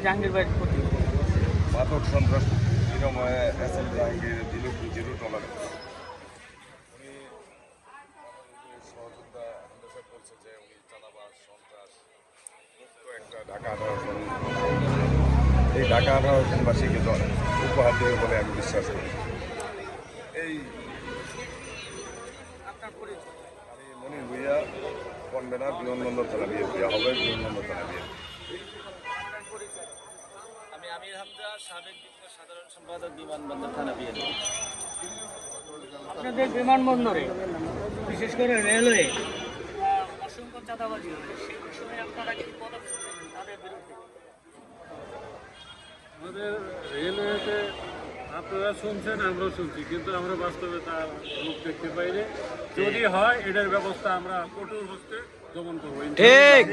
জাহাঙ্গীর ভাইয়ের প্রতি? মাদক সন্ত্রাস নিরাময়ে S M Jahangir zero tolerance. উনি সহযোগিতা দেশে করছে যে উনি চাঁদাবাজ সন্ত্রাস মুক্ত একটা ঢাকা 18 এই ঢাকা 18 বাসীকে উপহার দেবে বলে আমি বিশ্বাস করি। এই আমি মনির ভুইয়া কনভেনার বিমানবন্দর থানা বিএনপি হবে বিমানবন্দর থানা বিএনপি। আমি আমির হামজা, সাবেক যুগ্ম সাধারণ সম্পাদক, বিমানবন্দর থানা বিএনপি। আপনাদের বিমানবন্দরে বিশেষ করে রেলওয়ে অসংখ্য চাঁদাবাজি হয়, সেই বিষয়ে আপনারা কি পদক্ষেপ নেবেন তাদের বিরুদ্ধে? আমাদের রেলওয়েতে আপনারা শুনছেন, আমরাও শুনছি, কিন্তু আমরা বাস্তবে তার রূপ দেখতে পাইনি। যদি হয় এটার ব্যবস্থা আমরা কঠোর হস্তে দমন করবো। ঠিক।